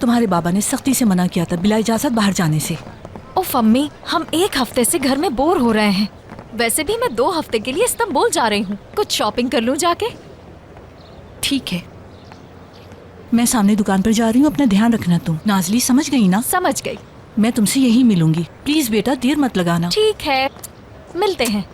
तुम्हारे बाबा ने सख्ती से मना किया था बिला इजाजत बाहर जाने से। ओह अम्मी, हम 1 हफ्ते से घर में बोर हो रहे हैं। वैसे भी मैं 2 हफ्ते के लिए इस्तांबुल जा रही हूँ, कुछ शॉपिंग कर लूँ जाके। ठीक है, मैं सामने दुकान पर जा रही हूँ, अपना ध्यान रखना तुम। नाजली समझ गई ना? समझ गई। मैं तुमसे यही मिलूंगी, प्लीज बेटा देर मत लगाना। ठीक है, मिलते हैं।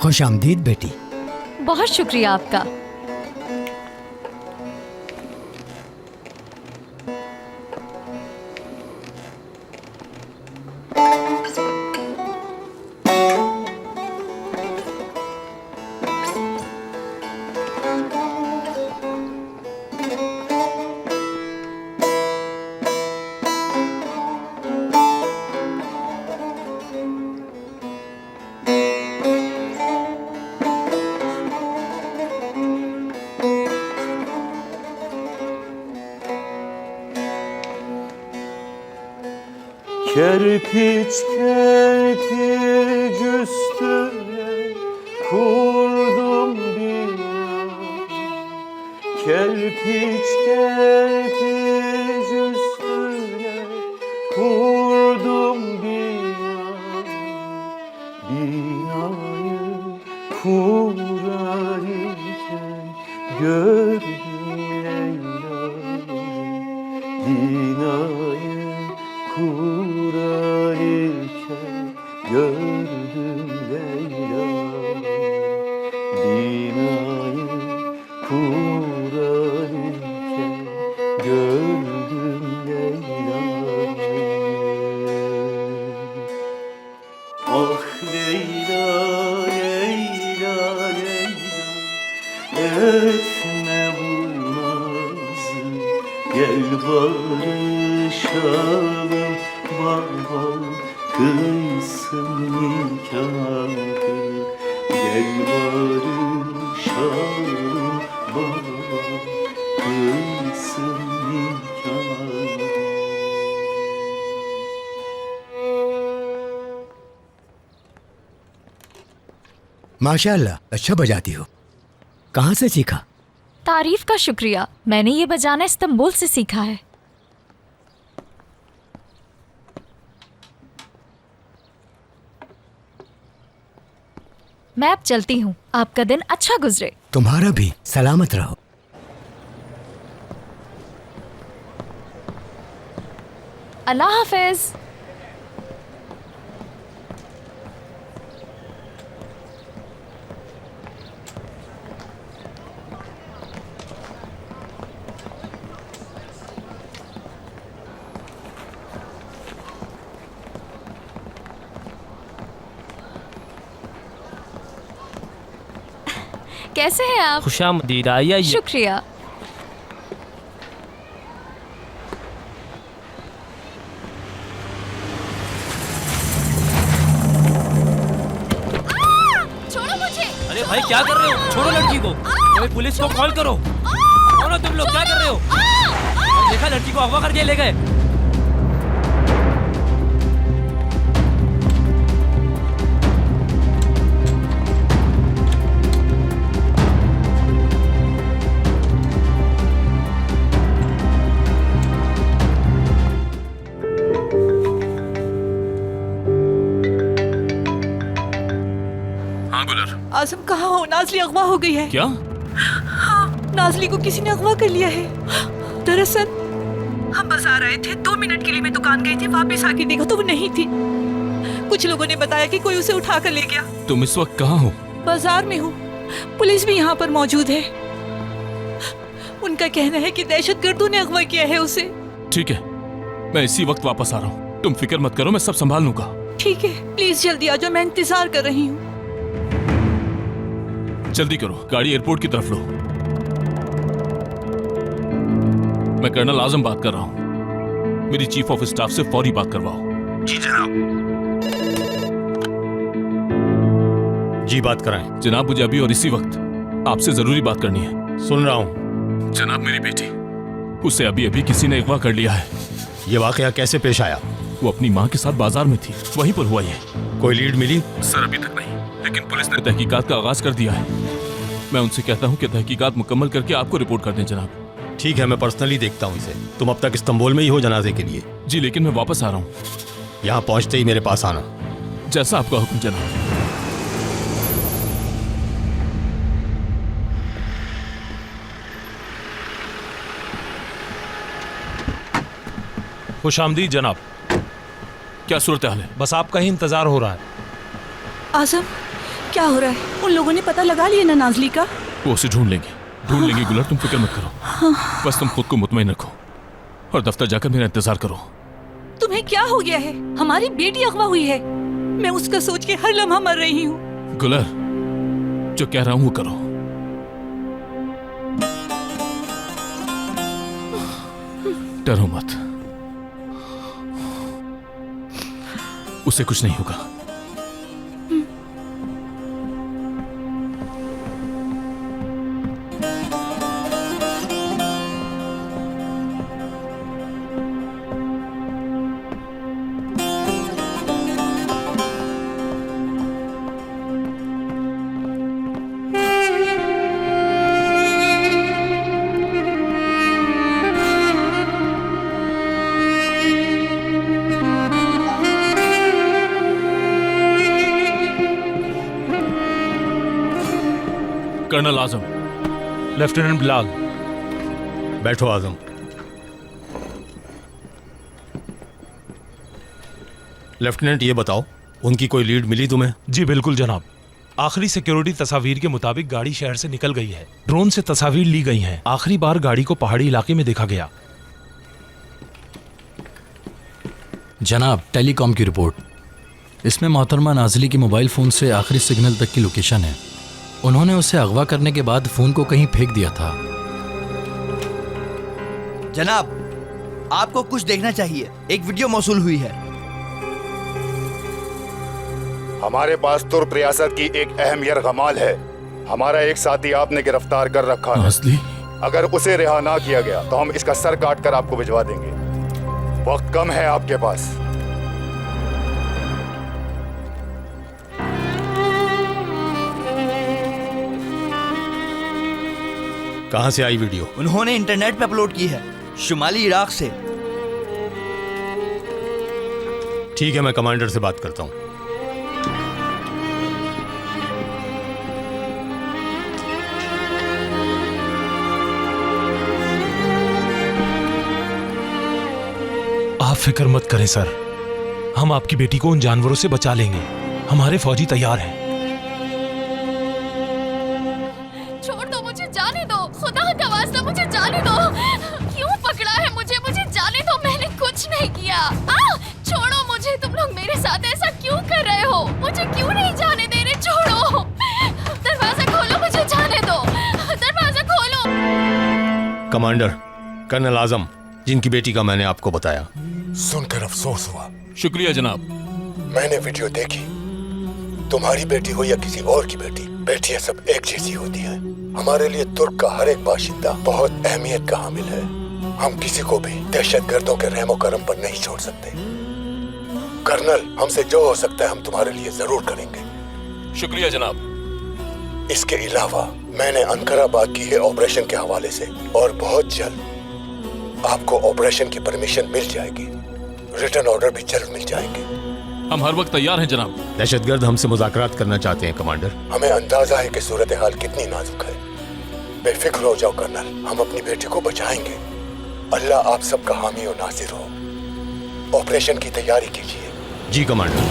खुश आमदीद बेटी। बहुत शुक्रिया आपका। Kerpiç kerpiç üstüne kurdum bina. Kerpiç kerpiç üstüne kurdum bina. Binayı kurarken gördüm Leyla'yı. Binayı kurarken gördüm Leyla'yı. Binayı kurarken gördüm Leyla'yı. Ah Leyla, Leyla, Leyla, etme bu nazı, gel barışalım, baba kıysın nikahı. Gel barışalım, baba kıysın nikahı. माशाल्लाह, अच्छा बजाती हो। कहाँ से सीखा? तारीफ का शुक्रिया, मैंने ये बजाना इस्तांबुल से सीखा है। मैं अब चलती हूँ, आपका दिन अच्छा गुजरे। तुम्हारा भी सलामत रहो। अल्लाह हाफिज। कैसे हैं आप? खुशामदीद, आइए। शुक्रिया। छोड़ो मुझे। अरे भाई क्या कर रहे हो? छोड़ो लड़की को। कोई पुलिस को कॉल करो। छोड़ो तुम लोग, क्या कर रहे हो? देखा लड़की को अगवा करके ले गए। आजम कहाँ हो? नाजली अगवा हो गई है। क्या? हाँ, नाजली को किसी ने अगवा कर लिया है। दरअसल हम बाजार आए थे, 2 मिनट के लिए मैं दुकान गई थी, वापस आके देखा तो वो नहीं थी। कुछ लोगों ने बताया कि कोई उसे उठा कर ले गया। तुम इस वक्त कहाँ हो? बाजार में हूँ, पुलिस भी यहाँ पर मौजूद है। उनका कहना है कि दहशतगर्दों ने अगवा किया है उसे। ठीक है, मैं इसी वक्त वापस आ रहा हूँ, तुम फिक्र मत करो, मैं सब संभाल लूंगा। ठीक है, प्लीज जल्दी आ जाओ, मैं इंतजार कर रही हूँ। जल्दी करो, गाड़ी एयरपोर्ट की तरफ लो। मैं कर्नल आजम बात कर रहा हूँ, मेरी चीफ ऑफ स्टाफ से फौरी बात करवाओ। जी जनाब। जी बात कराएं। जनाब मुझे अभी और इसी वक्त आपसे जरूरी बात करनी है। सुन रहा हूँ। जनाब मेरी बेटी, उसे अभी अभी किसी ने अगवा कर लिया है। ये वाकया कैसे पेश आया? वो अपनी माँ के साथ बाजार में थी, वहीं पर हुआ ये। कोई लीड मिली? सर अभी तक नहीं, लेकिन पुलिस ने तहकीकात का आगाज कर दिया है। मैं उनसे कहता हूँ कि तहकीकात मुकम्मल करके आपको रिपोर्ट कर दें जनाब। ठीक है, मैं पर्सनली देखता हूँ इसे। तुम अब तक इस्तांबुल में ही हो जनाजे के लिए? जी, लेकिन मैं वापस आ रहा हूँ। यहाँ पहुँचते ही मेरे पास आना। जैसा आपका हुक्म जनाब। खुशामदीद जनाब। क्या सूरत हाल है? बस आपका ही इंतजार हो रहा है। आजम, क्या हो रहा है? उन लोगों ने पता लगा लिया ना नाजली का? वो उसे ढूंढ लेंगे गुलर, तुम फिक्र मत करो। बस तुम खुद को मुतमईन रखो और दफ्तर जाकर मेरा इंतजार करो। तुम्हें क्या हो गया है? हमारी बेटी अगवा हुई है। मैं उसका सोच के हर लम्हा मर रही हूँ। गुलर, जो कह रहा हूं वो करो। डरो मत, उसे कुछ नहीं होगा। कर्नल आजम। लेफ्टिनेंट बिलाल। बैठो आजम। लेफ्टिनेंट, ये बताओ, उनकी कोई लीड मिली तुम्हें? जी बिल्कुल जनाब। आखिरी सिक्योरिटी तस्वीर के मुताबिक गाड़ी शहर से निकल गई है। ड्रोन से तस्वीर ली गई हैं। आखिरी बार गाड़ी को पहाड़ी इलाके में देखा गया। जनाब, टेलीकॉम की रिपोर्ट। इसमें मोहतरमा नाजली की मोबाइल फ़ोन से आखिरी सिग्नल तक की लोकेशन है। उन्होंने उसे अगवा करने के बाद फ़ोन को कहीं फेंक दिया था। जनाब, आपको कुछ देखना चाहिए। एक वीडियो मौसूल हुई है। हमारे पास तुर्क रियासत की एक अहम यरगमाल है। हमारा एक साथी आपने गिरफ्तार कर रखा है। अगर उसे रिहा ना किया गया तो हम इसका सर काट कर आपको भिजवा देंगे। वक्त कम है आपके पास। कहां से आई वीडियो? उन्होंने इंटरनेट पे अपलोड की है, शुमाली इराक से। ठीक है, मैं कमांडर से बात करता हूं। आप फिक्र मत करें सर, हम आपकी बेटी को उन जानवरों से बचा लेंगे। हमारे फौजी तैयार हैं। छोड़ दो मुझे, जाने दो। खुदा का वास्ता मुझे जाने दो। क्यों पकड़ा है मुझे? मुझे जाने दो, मैंने कुछ नहीं किया। छोड़ो मुझे। तुम लोग मेरे साथ ऐसा क्यों कर रहे हो? मुझे क्यों नहीं जाने दे रहे? छोड़ो, दरवाजा खोलो, मुझे जाने दो। दरवाजा खोलो। कमांडर, कर्नल आजम, जिनकी बेटी का मैंने आपको बताया। सुनकर अफसोस हुआ। शुक्रिया जनाब। मैंने वीडियो देखी। तुम्हारी बेटी हो या किसी और की बेटी, बेटियां सब एक जैसी होती हैं। हमारे लिए तुर्क का हर एक बाशिंदा बहुत अहमियत का हामिल है। हम किसी को भी दहशतगर्दों के रहमो करम पर नहीं छोड़ सकते। कर्नल, हमसे जो हो सकता है हम तुम्हारे लिए जरूर करेंगे। शुक्रिया जनाब। इसके अलावा मैंने अंकारा बात की है ऑपरेशन के हवाले से, और बहुत जल्द आपको ऑपरेशन की परमिशन मिल जाएगी। रिटर्न ऑर्डर भी जल्द मिल जाएंगे। हम हर वक्त तैयार हैं जनाब। दहशतगर्द हमसे मुज़ाकरात करना चाहते हैं कमांडर। हमें अंदाजा है कि सूरत हाल कितनी नाजुक है। बेफिक्र हो जाओ कर्नल, हम अपनी बेटी को बचाएंगे। अल्लाह आप सबका हामी और नासिर हो। ऑपरेशन की तैयारी कीजिए। जी कमांडर।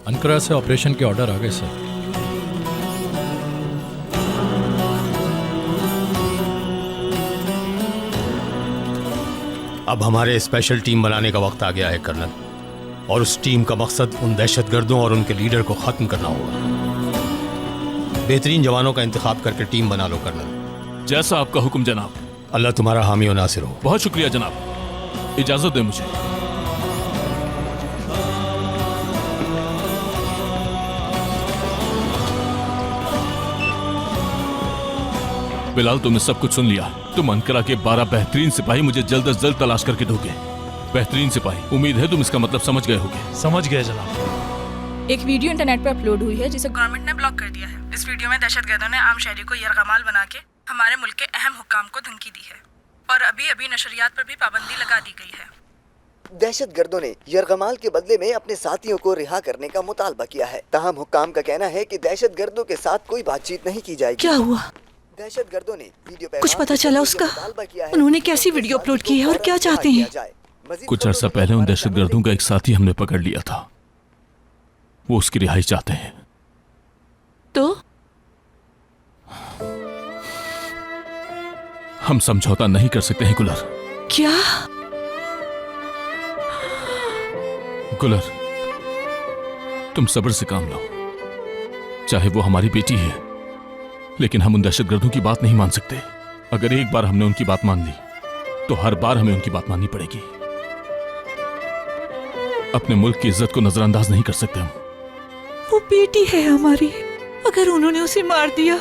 अंकारा से ऑपरेशन के ऑर्डर आ गए सर। अब हमारे स्पेशल टीम बनाने का वक्त आ गया है कर्नल, और उस टीम का मकसद उन दहशतगर्दों और उनके लीडर को खत्म करना होगा। बेहतरीन जवानों का इंतखाब करके टीम बना लो कर्नल। जैसा आपका हुक्म जनाब। अल्लाह तुम्हारा हामी और नासिर हो। बहुत शुक्रिया जनाब। इजाजत दे मुझे। बिलाल, तुमने सब कुछ सुन लिया। तुम अंकरा के 12 बेहतरीन सिपाही मुझे जल्द से जल्द तलाश करके दोगे। बेहतरीन सिपाही, उम्मीद है तुम इसका मतलब समझ गए होगे। समझ गए जनाब। एक वीडियो इंटरनेट पर अपलोड हुई है जिसे गवर्नमेंट ने ब्लॉक कर दिया है। इस वीडियो में दहशतगर्दों ने आम शहरी को यरगमाल बना के हमारे मुल्क के अहम हुक्काम को धमकी दी है और अभी नशरियात पर भी पाबंदी लगा दी गई है। दहशतगर्दों ने यरगमाल के बदले में अपने साथियों को रिहा करने का मुतालबा किया है। ताहम हुक्काम का कहना है कि दहशतगर्दों के साथ कोई बातचीत नहीं की जाएगी। क्या हुआ? दहशतगर्दों ने वीडियो कुछ पता चला उसका? उन्होंने कैसी वीडियो अपलोड की है और क्या चाहते हैं? कुछ अर्सा पहले उन दहशतगर्दों का एक साथी हमने पकड़ लिया था। वो उसकी रिहाई चाहते हैं। तो हम समझौता नहीं कर सकते हैं गुलर। क्या? गुलर, तुम सब्र से काम लो। चाहे वो हमारी बेटी है, लेकिन हम उन दहशतगर्दों की बात नहीं मान सकते। अगर एक बार हमने उनकी बात मान ली तो हर बार हमें उनकी बात माननी पड़ेगी। अपने मुल्क की इज्जत को नजरअंदाज नहीं कर सकते हम। वो बेटी है हमारी, अगर उन्होंने उसे मार दिया।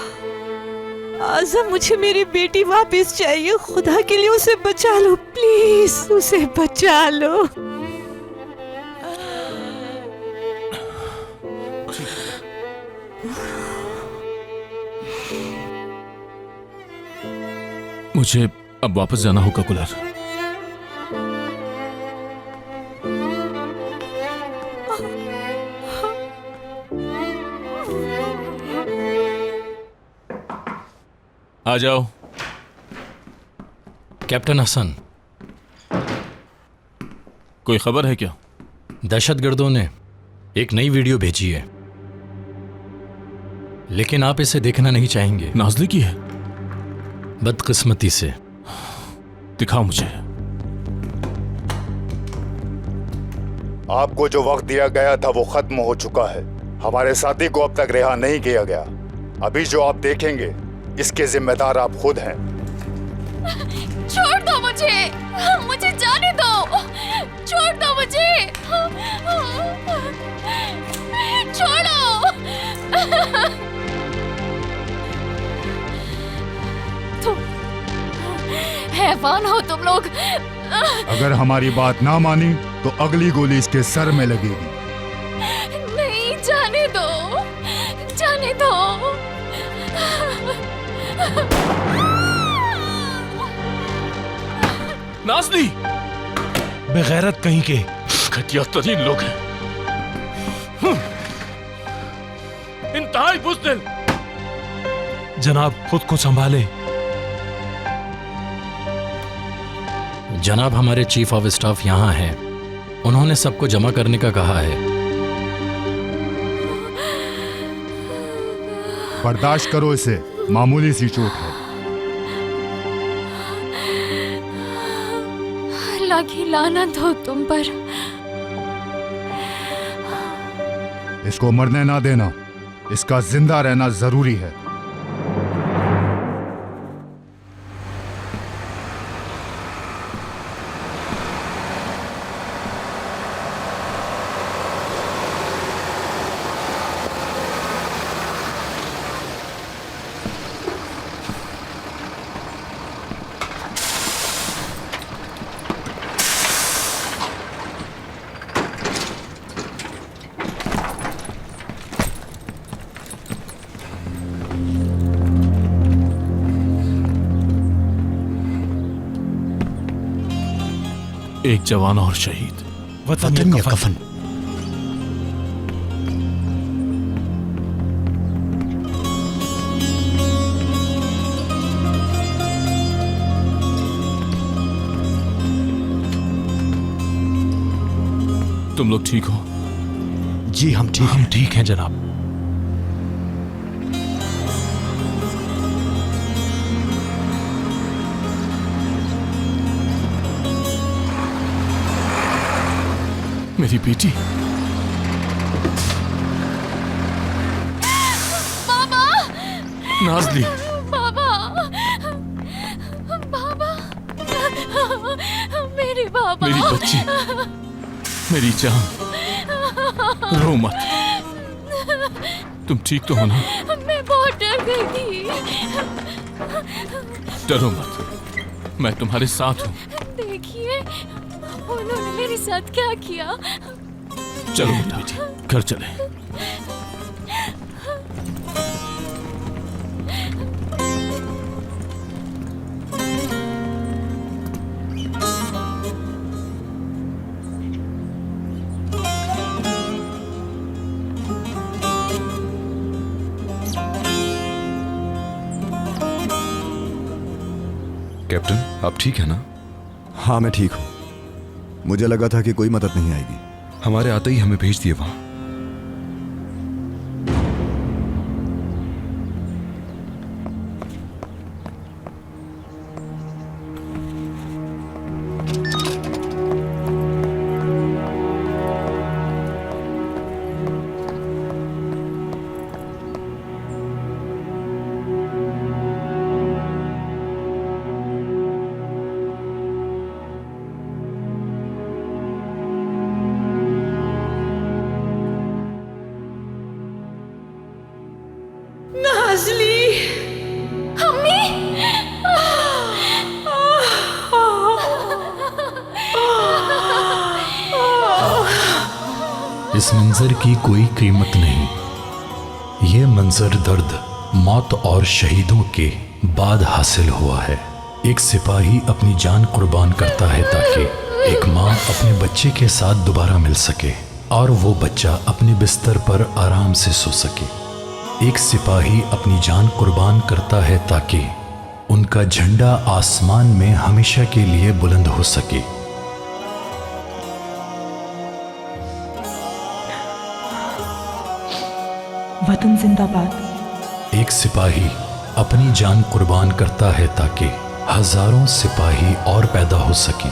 आज़म, मुझे मेरी बेटी वापस चाहिए। खुदा के लिए उसे बचा लो, प्लीज उसे बचा लो। मुझे अब वापस जाना होगा गुलर। आ जाओ। कैप्टन हसन, कोई खबर है क्या? दहशतगर्दों ने एक नई वीडियो भेजी है, लेकिन आप इसे देखना नहीं चाहेंगे। नाज़ली की है? बदकिस्मती से। दिखाओ मुझे। आपको जो वक्त दिया गया था वो खत्म हो चुका है। हमारे साथी को अब तक रिहा नहीं किया गया। अभी जो आप देखेंगे इसके जिम्मेदार आप खुद हैं। छोड़ दो मुझे, मुझे जाने दो। छोड़ दो मुझे, छोड़ो। तुम हैवान हो तुम लोग। अगर हमारी बात ना मानी तो अगली गोली इसके सर में लगेगी। नहीं, जाने दो, जाने दो। नाज़ली! बेगैरत कहीं के घटिया तरीन लोग हैं। इंतहाई बुज़दिल। जनाब, खुद को संभाले। जनाब, हमारे चीफ ऑफ स्टाफ यहाँ हैं। उन्होंने सबको जमा करने का कहा है। बर्दाश्त करो इसे, मामूली सी चोट है। अल्लाह की लानत हो तुम पर। इसको मरने ना देना, इसका जिंदा रहना जरूरी है। एक जवान और शहीद, वतन या कफन। तुम लोग ठीक हो? जी हम ठीक हैं जनाब। मेरी बेटी। बाबा! नाज़ली! बाबा! बाबा! मेरे बाबा! मेरी बच्ची, मेरी जान, रो मत। तुम ठीक तो हो ना? मैं बहुत डर गई थी। डरो मत, मैं तुम्हारे साथ हूँ। देखिए उन्होंने मेरे साथ क्या किया। चलो मेरी बेटी, घर चले। कैप्टन, आप ठीक है ना? हाँ मैं ठीक हूँ। मुझे लगा था कि कोई मदद नहीं आएगी। हमारे आते ही हमें भेज दिए वहां। नाज़ली, अम्मी, इस मंजर की कोई कीमत नहीं। ये मंजर दर्द, मौत और शहीदों के बाद हासिल हुआ है। एक सिपाही अपनी जान कुर्बान करता है ताकि एक माँ अपने बच्चे के साथ दोबारा मिल सके और वो बच्चा अपने बिस्तर पर आराम से सो सके। एक सिपाही अपनी जान कुर्बान करता है ताकि उनका झंडा आसमान में हमेशा के लिए बुलंद हो सके। वतन जिंदाबाद। एक सिपाही अपनी जान कुर्बान करता है ताकि हजारों सिपाही और पैदा हो सकें।